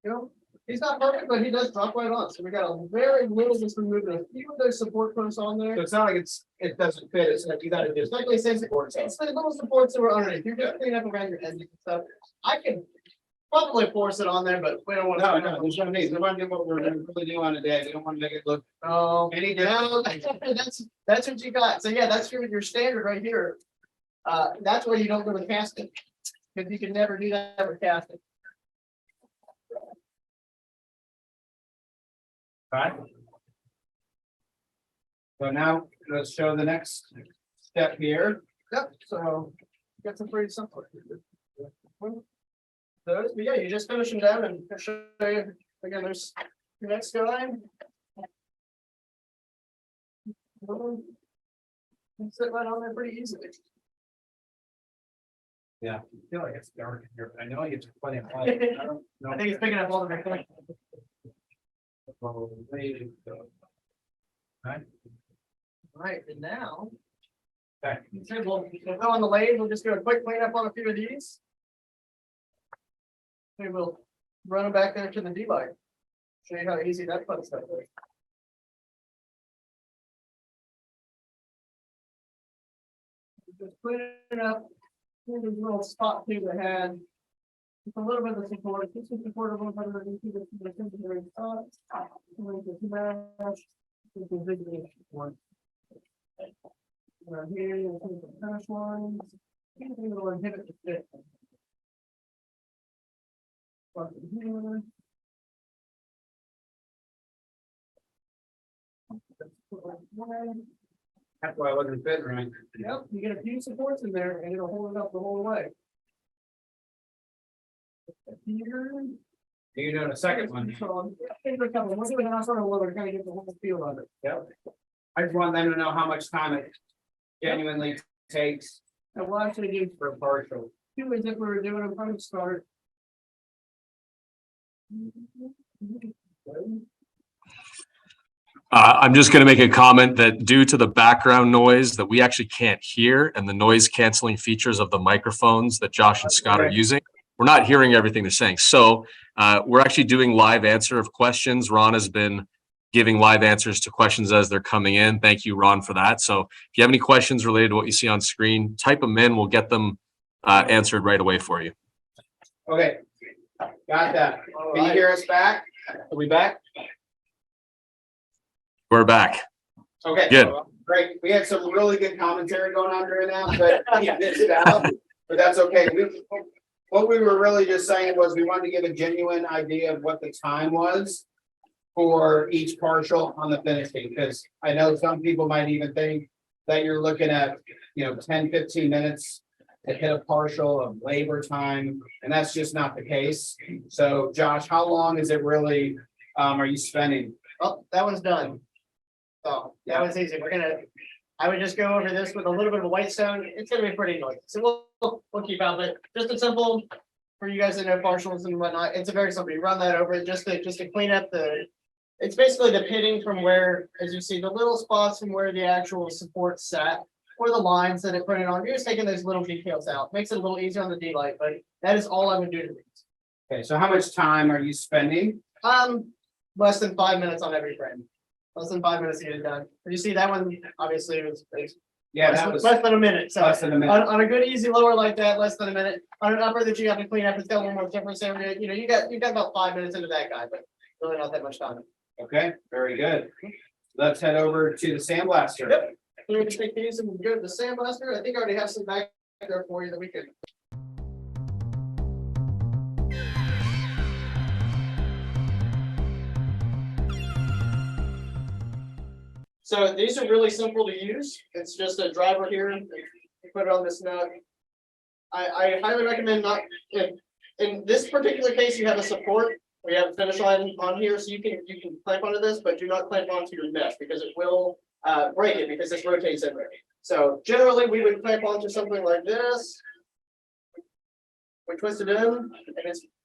You know, he's not perfect, but he does drop right on. So we got a very little just removing a few of those support posts on there. So it's not like it doesn't fit, it's like you gotta just. It's like they say support. It's the little supports that were underneath. You're just cleaning up around your edges and stuff. I can probably force it on there, but we don't want No, to. no, there's no need. We want to do what we're gonna really do on a day. We don't want to make it look Oh, any no, different. that's what you got. So yeah, that's your standard right here. That's where you don't go to casting. Because you can never do that with casting. Right. So now let's show the next step here. Yep, so got some pretty simple. Those, but yeah, you just finish them down and I'll show you again. There's your next guy. Sit right on there pretty easily. Yeah, I feel like it's dark in here, but I know it's plenty of light. I don't know. I think it's picking up all the recording. Oh, way to go. Right. Right, and now. Okay. We'll go on the lathe. We'll just do a quick cleanup on a few of these. We will run them back there to the D-light. Show you how easy that fun stuff is. Just cleaning up. Here's a little spot through the head. Just a little bit of support. Just to support a little bit of the very top. Around here, you'll see the finish lines. Anything that'll inhibit the fit. Plug it here. That's why I wasn't fitting right. Yep, you get a few supports in there and it'll hold it up the whole way. Here. You're doing a second one. So, there's a couple. Once we have sort of a little, kind of get the whole feel of it. Yep. I just want them to know how much time it genuinely takes And we'll actually do for a partial. two as if we were doing them from the start. I'm just going to make a comment that due to the background noise that we actually can't hear and the noise canceling features of the microphones that Josh and Scott are Okay. using, we're not hearing everything they're saying. So we're actually doing live answer of questions. Ron has been giving live answers to questions as they're coming in. Thank you, Ron, for that. So if you have any questions related to what you see on screen, type them in. We'll get them answered right away for you. Okay, got that. Can you hear us back? Are we back? We're back. Okay. Good. Great. We had some really good commentary going on during that, but we missed it out. But that's okay. What we were really just saying was we wanted to give a genuine idea of what the time was for each partial on the finishing, because I know some people might even think that you're looking at, 10, 15 minutes to hit a partial of labor time, and that's just not the case. So Josh, how long is it really, are you spending? Oh, that one's done. So that was easy. I would just go over this with a little bit of a white stone. It's gonna be pretty noisy. So we'll keep out, but just a simple for you guys to know partials and whatnot. It's a very simple. You run that over just to clean up it's basically the pitting from where, as you see, the little spots from where the actual support sat or the lines that it printed on. You're just taking those little details out. Makes it a little easier on the D-light, but that is all I would do to these. Okay, so how much time are you spending? Less than 5 minutes on every frame. Less than 5 minutes to get it done. You see that one, obviously, it was Yeah, that was less than a minute. So less than a minute. on a good easy lower like that, less than a minute. On an upper that you have to clean up, it's got a little more difference there. You got about 5 minutes into that guy, but really not that much time. Okay, very good. Let's head over to the sandblaster. Yep. We're gonna take these and go to the sandblaster. I think I already have some back there for you that we could. So these are really simple to use. It's just a driver here. You put it on this nut. I highly recommend not, in this particular case, you have a support. We have a finish line on here, so you can clamp onto this, but do not clamp onto your mesh because it will break it because this rotates in there. So generally, we would clamp onto something like this. We twist it in,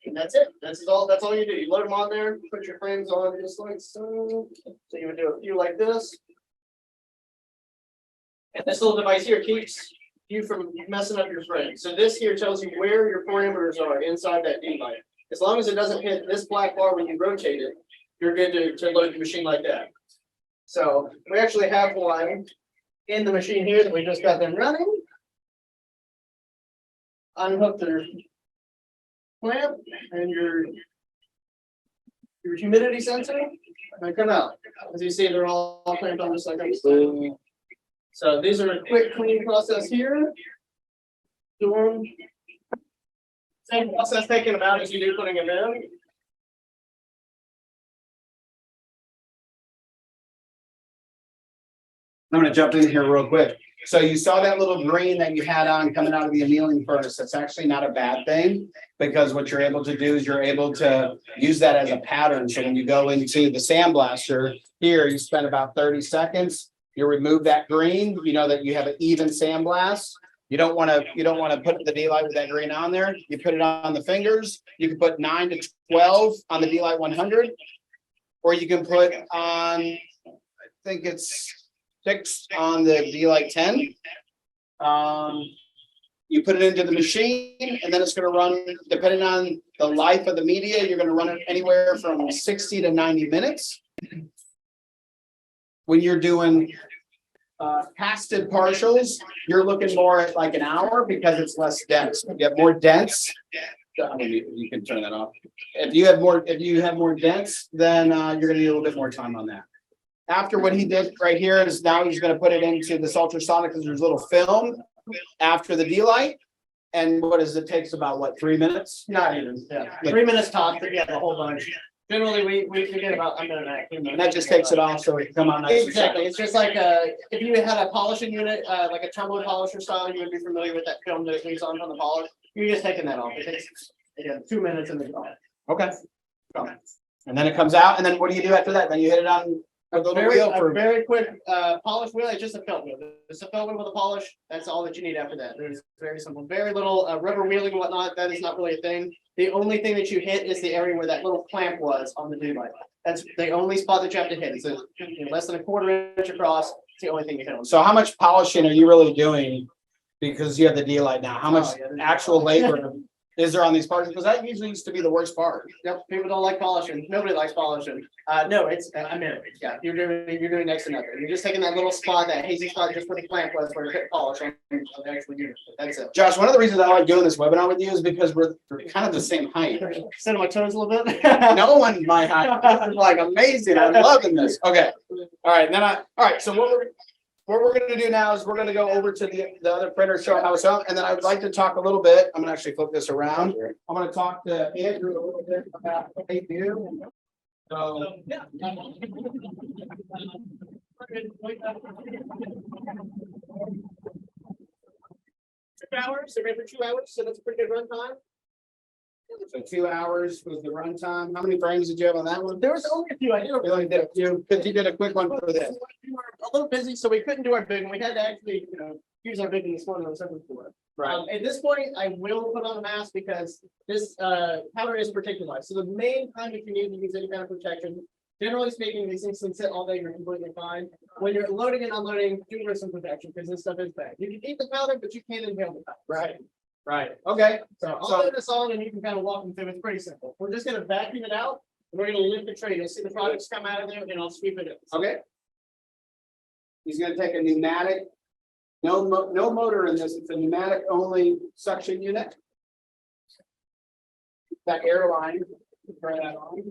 and that's it. That's all you do. You load them on there, put your frames on just like so. So you would do a few like this. And this little device here keeps you from messing up your frame. So this here tells you where your parameters are inside that D-line. As long as it doesn't hit this black bar when you rotate it, you're good to load the machine like that. So we actually have one in the machine here that we just got them running. Unhook their clamp and your humidity sensor, and come out. As you see, they're all clamped on just like that. So these are a quick cleaning process here. Doing same process, taking them out as you do putting them in. I'm gonna jump in here real quick. So you saw that little green that you had on coming out of the annealing furnace. That's actually not a bad thing, because what you're able to do is you're able to use that as a pattern. So when you go into the sandblaster here, you spend about 30 seconds. You remove that green, you know that you have an even sandblast. You don't want to put the D-Light with that green on there. You put it on the fingers. You can put 9 to 12 on the D-Light 100, or you can put on, I think it's 6 on the D-Light 10. You put it into the machine, and then it's going to run, depending on the life of the media, you're going to run it anywhere from 60 to 90 minutes. When you're doing casted partials, you're looking more at like an hour, because it's less dense. If you have more dense, I mean, you can turn that off. If you have more dense, then you're going to need a little bit more time on that. After what he did right here is now he's going to put it into this ultrasonic, because there's a little film after the D-Light. And what is it takes about what, 3 minutes? Not even, yeah. 3 minutes tops, but yeah, the whole bunch. Generally, we get about a minute. And that just takes it off so it can come out nice. Exactly. It's just like if you had a polishing unit, like a tumble polisher style, you would be familiar with that film that leaves on the polish. You're just taking that off. It takes 2 minutes and then off. Okay. And then it comes out, and then what do you do after that? Then you hit it on a little wheel for a very quick polish wheel. It's just a felt wheel. It's a felt wheel with a polish. That's all that you need after that. There's very simple, very little rubber wheeling and whatnot. That is not really a thing. The only thing that you hit is the area where that little clamp was on the D-Light. That's the only spot that you have to hit. It's less than a quarter inch across. It's the only thing you hit on. So how much polishing are you really doing? Because you have the D-Light now. How much actual labor is there on these parts? Because that usually used to be the worst part. Yep, people don't like polishing. Nobody likes polishing. No, it's a minute. Yeah, you're doing next to nothing. You're just taking that little spot, that hazy spot, just where the clamp was, where you hit polish on the actual unit. That's it. Josh, one of the reasons I like doing this webinar with you is because we're kind of the same height. Sit on my toes a little bit. No one's my height. This is like amazing. I'm loving this. Okay. All right. Then all right. So what we're going to do now is we're going to go over to the other printer, show how it's done, and then I would like to talk a little bit. I'm going to actually flip this around. I'm going to talk to Andrew a little bit about what they do. So, yeah. 2 hours. So we're for 2 hours. So that's a pretty good run time. So 2 hours was the runtime. How many frames did you have on that one? There was only a few. I We only did a few, because you did a quick one for this. We were a little busy, so we couldn't do our big one. We had to actually, use our big one this morning on the second floor. Right. At this point, I will put on a mask because this powder is particularized. So the main time if you need to use any kind of protection, generally speaking, these things can sit all day. You're completely fine. When you're loading and unloading, do wear some protection because this stuff is bad. You can eat the powder, but you can't inhale the powder. Right. Right. Okay. So I'll put this on and you can kind of walk them through. It's pretty simple. We're just going to vacuum it out. And we're going to lift the tray. You'll see the products come out of there and I'll sweep it in. Okay. He's going to take a pneumatic. No motor in this. It's a pneumatic only suction unit. That airline. Turn that on.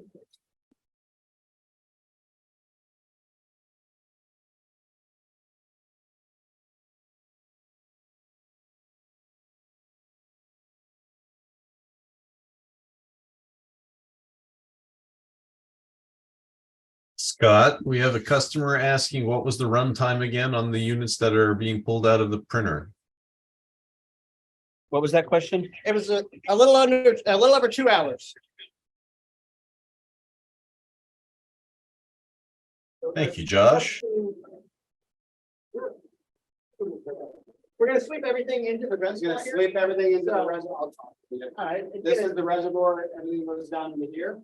Scott, we have a customer asking what was the runtime again on the units that are being pulled out of the printer? What was that question? It was a little over 2 hours. Thank you, Josh. We're going to sweep everything into the He's going reservoir. to sweep everything into the reservoir. I'll talk to you. All right. This is the reservoir. Everything goes down into here.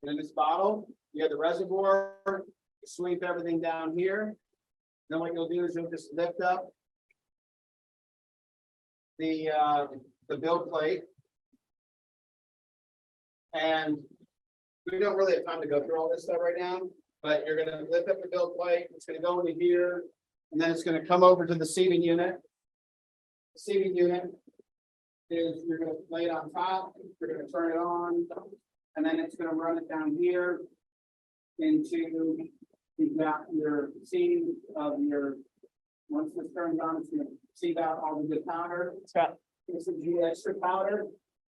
And in this bottle, you have the reservoir. Sweep everything down here. Then what you'll do is you'll just lift up the build plate. And we don't really have time to go through all this stuff right now, but you're gonna lift up the build plate. It's gonna go into here, and then it's gonna come over to the seating unit. The seating unit is you're gonna lay it on top, you're gonna turn it on, and then it's gonna run it down here into, you've got your seam of your, once this turns on, it's gonna sieve out all the good powder. Scott, This is the extra powder,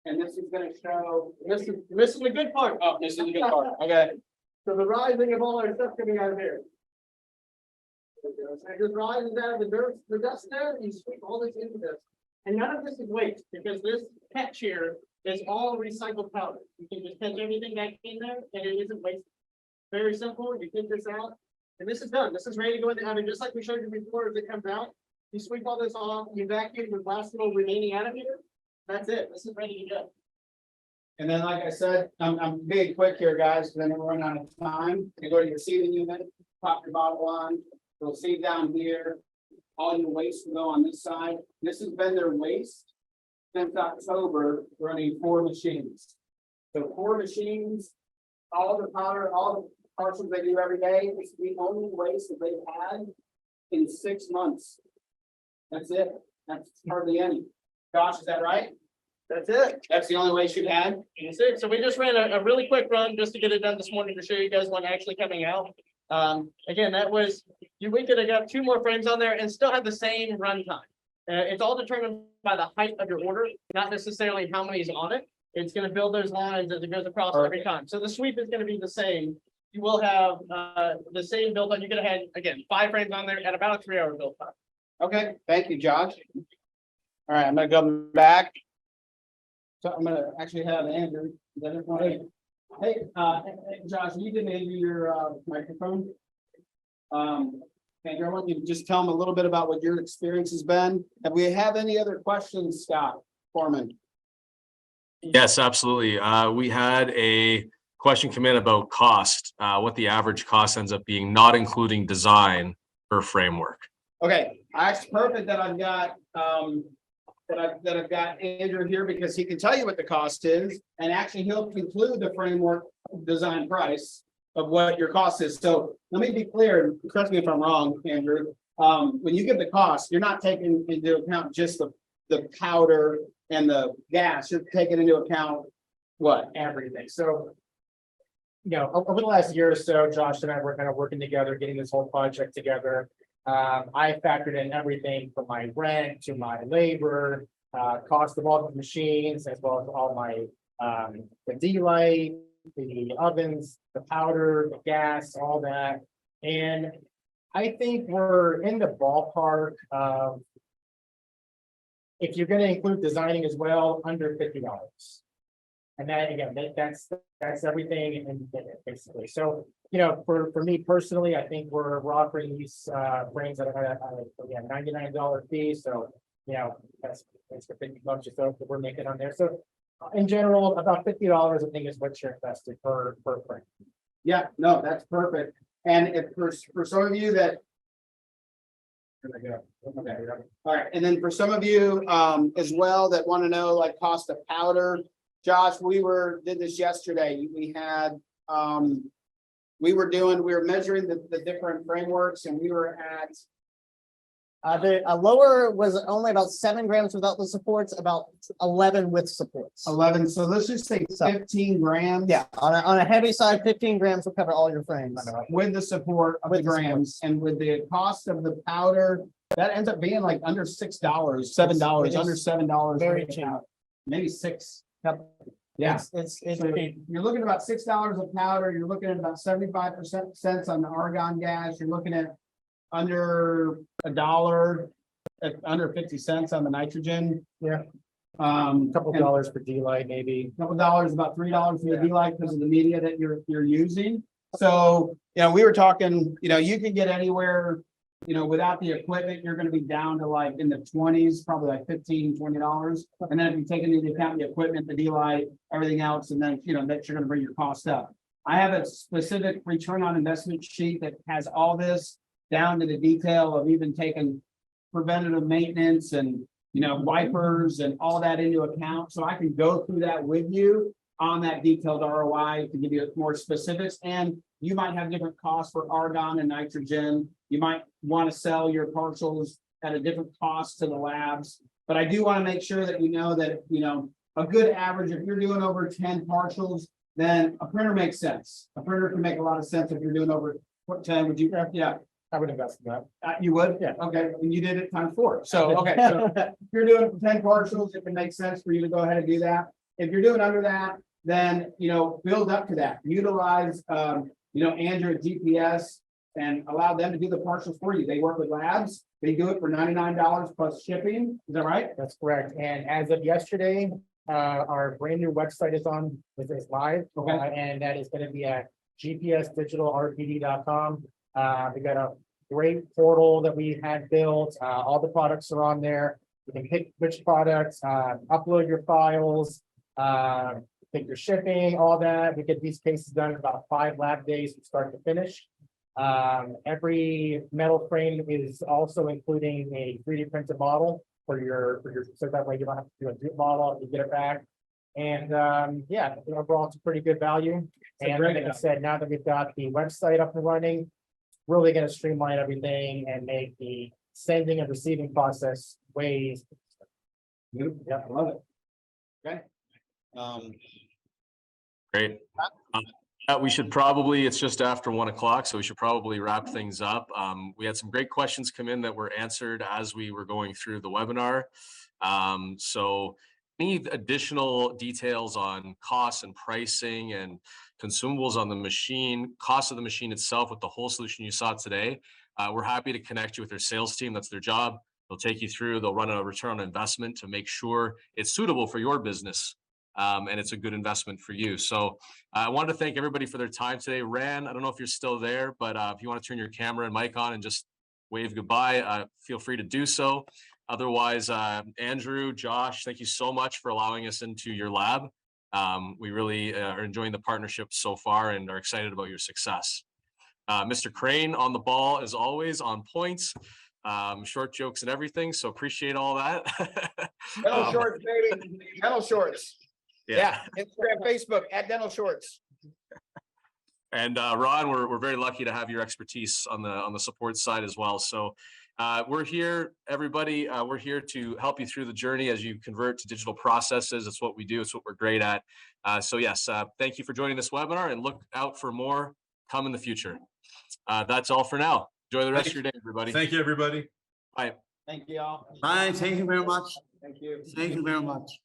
and this is gonna show, this is the good part. oh, this is the good part, okay. So the rising of all our stuff coming out of here. So it just rises out of the dirt, the dust there, and you sweep all this into this. And none of this is waste, because this catch here is all recycled powder. You can just catch everything back in there, and it isn't wasted. Very simple, you take this out, and this is done. This is ready to go in the oven, just like we showed you before, as it comes out. You sweep all this off, you vacuum the last little remaining out of here. That's it, this is ready to go. And then, like I said, I'm being quick here, guys, because I know we're running out of time. You go to your seating unit, pop your bottle on, you'll see down here. All your waste will go on this side. This has been their waste since October, running 4 machines. So 4 machines, all the powder, all the parcels they do every day, it's the only waste that they've had in 6 months. That's it. That's hardly any. Josh, is that right? That's it. That's the only waste you've had? That's it. So we just ran a really quick run just to get it done this morning to show you guys what actually coming out. Again, that was, we could have got 2 more frames on there and still have the same run time. It's all determined by the height of your order, not necessarily how many is on it. It's gonna build those lines as it goes across every time. So the sweep is gonna be the same. You will have the same build on. You're gonna have, again, 5 frames on there at about a 3-hour build time. Okay, thank you, Josh. All right, I'm gonna go back. So I'm gonna actually have Andrew. Is that it? Hey, Josh, you didn't Andrew your microphone. Andrew, I want you to just tell them a little bit about what your experience has been. Have we have any other questions, Scott Foreman? Yes, absolutely. We had a question come in about cost, what the average cost ends up being, not including design per framework. Okay, it's perfect that I've got that I've got Andrew here, because he can tell you what the cost is, and actually he'll include the framework design price of what your cost is. So let me be clear, correct me if I'm wrong, Andrew. When you give the cost, you're not taking into account just the powder and the gas, you're taking into account what? Everything. So, you know, over the last year or so, Josh and I were kind of working together, getting this whole project together. I factored in everything from my rent to my labor, cost of all the machines, as well as all my the D-light, the ovens, the powder, the gas, all that. And I think we're in the ballpark of, if you're going to include designing as well, under $50. And that, again, that's everything, and basically, so, you know, for me personally, I think we're offering these frames at a $99 fee. So, you know, that's for $50 or so that we're making on there. So in general, about $50, I think, is what you're invested per frame. Yeah, no, that's perfect. And if for some of you that. Okay, all right, and then for some of you as well that want to know, like, cost of powder. Josh, we did this yesterday. We had we were measuring the different frameworks, and we were at The lower was only about 7 grams without the supports, about 11 with supports. 11. So let's just say 15 grams. Yeah, on a heavy side, 15 grams will cover all your frames. With the support of With the the grams, and with the cost of the powder, that ends up being like under $6, $7, It is under $7. very right cheap. now. Maybe 6. Yep. Yeah. It's So you're looking at about $6 of powder. You're looking at about 75% on the argon gas. You're looking at under $1, under 50 cents on the nitrogen. Yeah. A Couple dollars for D-light, maybe. couple dollars, about $3 for the D-light because of the media that you're using. So, you know, we were talking, you know, you can get anywhere, you know, without the equipment, you're gonna be down to like in the 20s, probably like $15, $20. And then if you take into account the equipment, the D-light, everything else, and then, you know, that you're gonna bring your cost up. I have a specific return on investment sheet that has all this down to the detail of even taking preventative maintenance and, you know, wipers and all that into account. So I can go through that with you on that detailed ROI to give you more specifics. And you might have different costs for argon and nitrogen. You might want to sell your parcels at a different cost to the labs. But I do want to make sure that you know that, a good average, if you're doing over 10 partials, then a printer makes sense. A printer can make a lot of sense if you're doing over 10, would you? Yeah. I would invest in that. You would? Yeah. Okay, and you did it times 4. So, okay, so if you're doing 10 partials, if it makes sense for you to go ahead and do that. If you're doing under that, then, build up to that. Utilize, Andrew at GPS and allow them to do the partials for you. They work with labs. They do it for $99 plus shipping. Is that right? That's correct. And as of yesterday, our brand new website is live. Okay. And that is going to be at gpsdigitalrpd.com. We got a great portal that we had built. All the products are on there. You can pick which products, upload your files, pick your shipping, all that. We get these cases done in about 5 lab days from start to finish. Every metal frame is also including a 3D printed model for your, so that way you don't have to do a drip model, you get it back. And yeah, overall it's a pretty good value. And like I said, now that we've got the website up and running, really going to streamline everything and make the sending and receiving process way. Yeah, I love it. Okay. Great. We should probably, it's just after 1 o'clock, so we should probably wrap things up. We had some great questions come in that were answered as we were going through the webinar. So any additional details on costs and pricing and consumables on the machine, cost of the machine itself with the whole solution you saw today, we're happy to connect you with their sales team. That's their job. They'll take you through, they'll run a return on investment to make sure it's suitable for your business. And it's a good investment for you. So I wanted to thank everybody for their time today. Ran, I don't know if you're still there, but if you want to turn your camera and mic on and just wave goodbye, feel free to do so. Otherwise, Andrew, Josh, thank you so much for allowing us into your lab. We really are enjoying the partnership so far and are excited about your success. Mr. Crane on the ball, as always, on points, short jokes and everything. So appreciate all that. Dental Shorts, baby. Dental Shorts. Yeah. Instagram, Facebook at Dental Shorts. And Ron, we're very lucky to have your expertise on the support side as well. So we're here, everybody. We're here to help you through the journey as you convert to digital processes. It's what we do. It's what we're great at. So yes, thank you for joining this webinar and look out for more come in the future. That's all for now. Enjoy the rest of your day, everybody. Thank you, everybody. Bye. Thank you all. Bye, thank you very much. Thank you. Thank you very much.